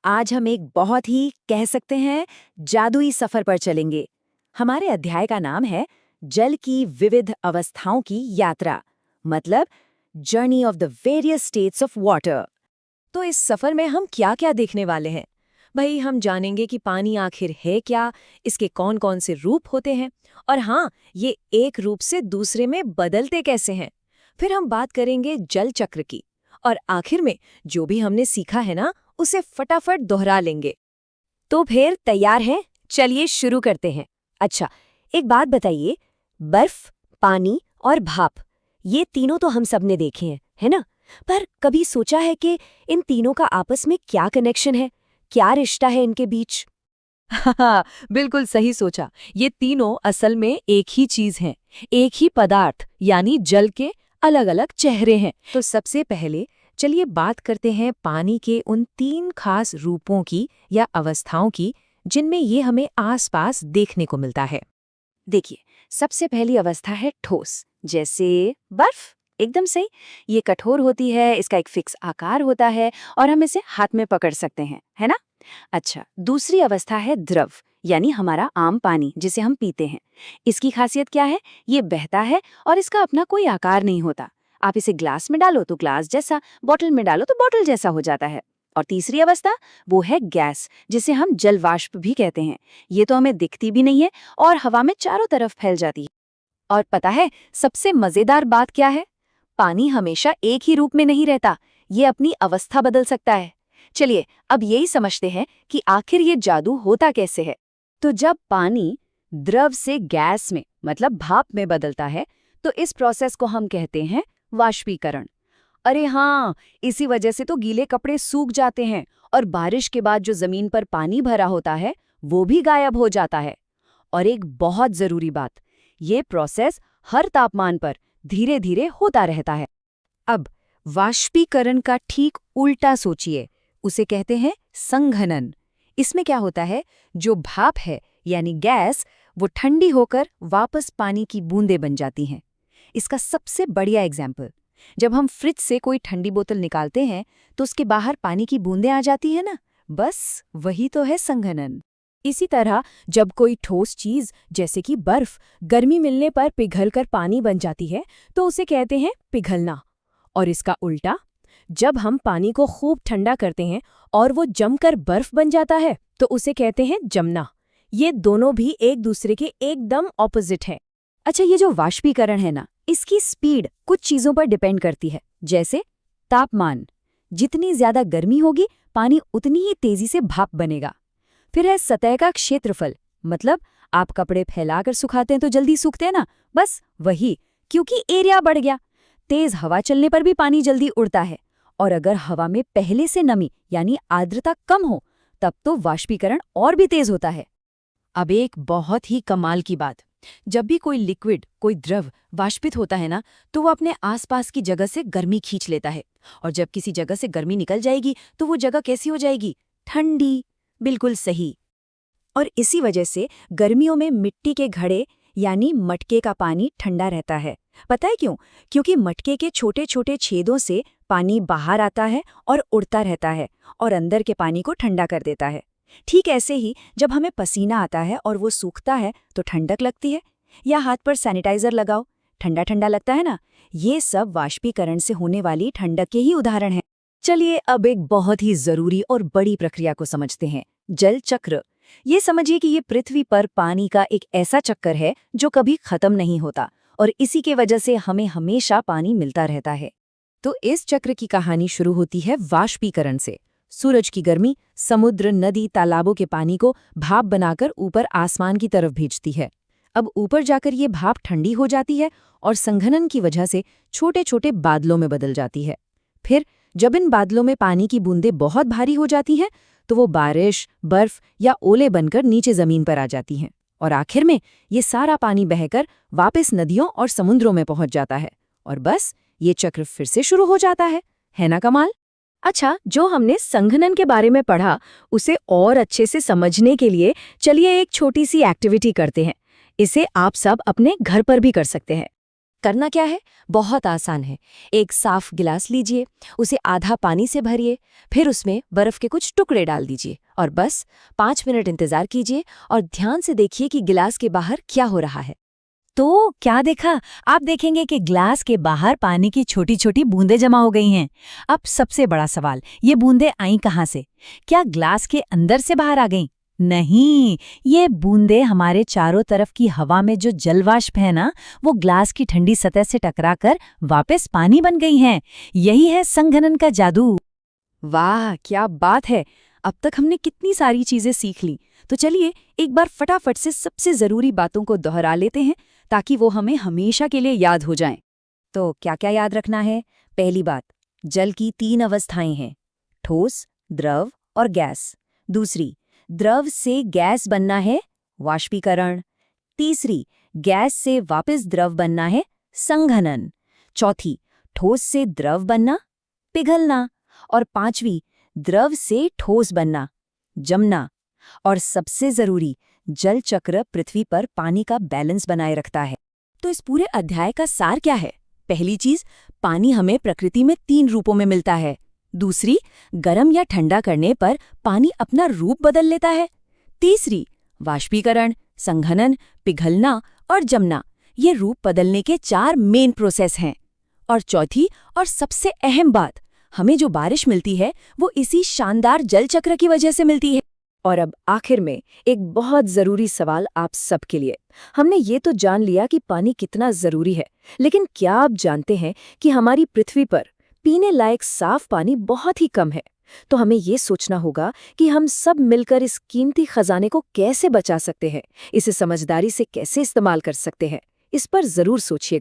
आज हम एक बहुत ही कह सकते हैं जादुई सफर पर चलेंगे। हमारे अध्याय का नाम है जल की विविध अवस्थाओं की यात्रा, मतलब journey of the various states of water. तो इस सफर में हम क्या क्या देखने वाले हैं? भाई, हम जानेंगे कि पानी आखिर है क्या, इसके कौन कौन से रूप होते हैं, और हाँ, ये एक रूप से दूसरे में बदलते कैसे हैं। फिर हम बात करेंगे जल चक्र की, और आखिर में जो भी हमने सीखा है ना, उसे फटाफट दोहरा लेंगे। तो फिर तैयार हैं? चलिए शुरू करते हैं। अच्छा, एक बात बताइए, बर्फ, पानी और भाप, ये तीनों तो हम सबने देखे हैं, है ना? पर कभी सोचा है कि इन तीनों का आपस में क्या कनेक्शन है, क्या रिश्ता है इनके बीच? हाँ, बिल्कुल सही सोचा। ये तीनों असल में एक ही चीज हैं, एक ही पदार्थ यानी जल के अलग अलग चेहरे हैं। तो सबसे पहले चलिए बात करते हैं पानी के उन 3 खास रूपों की या अवस्थाओं की, जिनमें ये हमें आसपास देखने को मिलता है। देखिए, सबसे पहली अवस्था है ठोस, जैसे बर्फ। एकदम सही। ये कठोर होती है, इसका एक फिक्स आकार होता है और हम इसे हाथ में पकड़ सकते हैं, है ना? अच्छा, दूसरी अवस्था है द्रव, यानी हमारा आम पानी जिसे हम पीते हैं। इसकी खासियत क्या है? ये बहता है और इसका अपना कोई आकार नहीं होता। आप इसे ग्लास में डालो तो ग्लास जैसा, बॉटल में डालो तो बॉटल जैसा हो जाता है। और तीसरी अवस्था, वो है गैस, जिसे हम जल वाष्प भी कहते हैं। ये तो हमें दिखती भी नहीं है और हवा में चारों तरफ फैल जाती है। और पता है सबसे मजेदार बात क्या है? पानी हमेशा एक ही रूप में नहीं रहता, ये अपनी अवस्था बदल सकता है। चलिए अब यही समझते हैं कि आखिर ये जादू होता कैसे है। तो जब पानी द्रव से गैस में, मतलब भाप में बदलता है, तो इस प्रोसेस को हम कहते हैं वाष्पीकरण। अरे हाँ, इसी वजह से तो गीले कपड़े सूख जाते हैं और बारिश के बाद जो जमीन पर पानी भरा होता है वो भी गायब हो जाता है। और एक बहुत जरूरी बात, ये प्रोसेस हर तापमान पर धीरे धीरे होता रहता है। अब वाष्पीकरण का ठीक उल्टा सोचिए, उसे कहते हैं संघनन। इसमें क्या होता है, जो भाप है यानी गैस, वो ठंडी होकर वापस पानी की बूंदें बन जाती हैं। इसका सबसे बढ़िया एग्जाम्पल, जब हम फ्रिज से कोई ठंडी बोतल निकालते हैं तो उसके बाहर पानी की बूंदें आ जाती है ना, बस वही तो है संघनन। इसी तरह जब कोई ठोस चीज जैसे कि बर्फ गर्मी मिलने पर पिघलकर पानी बन जाती है तो उसे कहते हैं पिघलना। और इसका उल्टा, जब हम पानी को खूब ठंडा करते हैं और वो जमकर बर्फ बन जाता है तो उसे कहते हैं जमना। ये दोनों भी एक दूसरे के एकदम ऑपोजिट हैं। अच्छा, ये जो वाष्पीकरण है ना, इसकी स्पीड कुछ चीजों पर डिपेंड करती है, जैसे तापमान। जितनी ज्यादा गर्मी होगी, पानी उतनी ही तेजी से भाप बनेगा। फिर है सतह का क्षेत्रफल, मतलब आप कपड़े फैलाकर सुखाते हैं तो जल्दी सूखते हैं ना, बस वही, क्योंकि एरिया बढ़ गया। तेज हवा चलने पर भी पानी जल्दी उड़ता है। और अगर हवा में पहले से नमी यानी आर्द्रता कम हो, तब तो वाष्पीकरण और भी तेज होता है। अब एक बहुत ही कमाल की बात, जब भी कोई लिक्विड, कोई द्रव वाष्पित होता है ना, तो वो अपने आसपास की जगह से गर्मी खींच लेता है। और जब किसी जगह से गर्मी निकल जाएगी तो वो जगह कैसी हो जाएगी? ठंडी। बिल्कुल सही। और इसी वजह से गर्मियों में मिट्टी के घड़े यानी मटके का पानी ठंडा रहता है। पता है क्यों? क्योंकि मटके के छोटे छोटे छेदों से पानी बाहर आता है और उड़ता रहता है और अंदर के पानी को ठंडा कर देता है। ठीक ऐसे ही जब हमें पसीना आता है और वो सूखता है तो ठंडक लगती है, या हाथ पर सैनिटाइजर लगाओ, ठंडा ठंडा लगता है ना। ये सब वाष्पीकरण से होने वाली ठंडक के ही उदाहरण हैं। चलिए अब एक बहुत ही जरूरी और बड़ी प्रक्रिया को समझते हैं, जल चक्र। ये समझिए कि ये पृथ्वी पर पानी का एक ऐसा चक्कर है जो कभी खत्म नहीं होता और इसी के वजह से हमें हमेशा पानी मिलता रहता है। तो इस चक्र की कहानी शुरू होती है वाष्पीकरण से। सूरज की गर्मी समुद्र, नदी, तालाबों के पानी को भाप बनाकर ऊपर आसमान की तरफ भेजती है। अब ऊपर जाकर ये भाप ठंडी हो जाती है और संघनन की वजह से छोटे छोटे बादलों में बदल जाती है। फिर जब इन बादलों में पानी की बूंदें बहुत भारी हो जाती हैं तो वो बारिश, बर्फ या ओले बनकर नीचे जमीन पर आ जाती हैं। और आखिर में ये सारा पानी बहकर वापस नदियों और समुद्रों में पहुंच जाता है। और बस ये चक्र फिर से शुरू हो जाता है ना कमाल? अच्छा, जो हमने संघनन के बारे में पढ़ा, उसे और अच्छे से समझने के लिए चलिए एक छोटी सी एक्टिविटी करते हैं। इसे आप सब अपने घर पर भी कर सकते हैं। करना क्या है? बहुत आसान है। एक साफ गिलास लीजिए, उसे आधा पानी से भरिए, फिर उसमें बर्फ के कुछ टुकड़े डाल दीजिए और बस 5 मिनट इंतजार कीजिए और ध्यान से देखिए कि गिलास के बाहर क्या हो रहा है। तो क्या देखा? आप देखेंगे कि ग्लास के बाहर पानी की छोटी छोटी बूंदें जमा हो गई हैं। अब सबसे बड़ा सवाल, ये बूंदें आई कहाँ से? क्या ग्लास के अंदर से बाहर आ गईं? नहीं, ये बूंदें हमारे चारों तरफ की हवा में जो जलवाष्प है ना, वो ग्लास की ठंडी सतह से टकराकर वापस पानी बन गई हैं। यही है संघनन का जादू। वाह, क्या बात है! अब तक हमने कितनी सारी चीजें सीख ली। तो चलिए एक बार फटाफट से सबसे जरूरी बातों को दोहरा लेते हैं ताकि वो हमें हमेशा के लिए याद हो जाएं। तो क्या क्या याद रखना है? पहली बात, जल की 3 अवस्थाएं हैं, ठोस, द्रव और गैस। दूसरी, द्रव से गैस बनना है, वाष्पीकरण। तीसरी, गैस से वापस द्रव बनना है, संघनन। चौथी, ठोस से द्रव बनना, पिघलना। और पांचवी, द्रव से ठोस बनना, जमना। और सबसे जरूरी, जल चक्र पृथ्वी पर पानी का बैलेंस बनाए रखता है। तो इस पूरे अध्याय का सार क्या है? पहली चीज, पानी हमें प्रकृति में 3 रूपों में मिलता है। दूसरी, गर्म या ठंडा करने पर पानी अपना रूप बदल लेता है। तीसरी, वाष्पीकरण, संघनन, पिघलना और जमना, ये रूप बदलने के 4 मेन प्रोसेस हैं। और चौथी और सबसे अहम बात, हमें जो बारिश मिलती है वो इसी शानदार जल चक्र की वजह से मिलती है। और अब आखिर में एक बहुत जरूरी सवाल आप सबके लिए। हमने ये तो जान लिया कि पानी कितना जरूरी है, लेकिन क्या आप जानते हैं कि हमारी पृथ्वी पर पीने लायक साफ पानी बहुत ही कम है? तो हमें ये सोचना होगा कि हम सब मिलकर इस कीमती खजाने को कैसे बचा सकते हैं, इसे समझदारी से कैसे इस्तेमाल कर सकते हैं। इस पर जरूर सोचिए।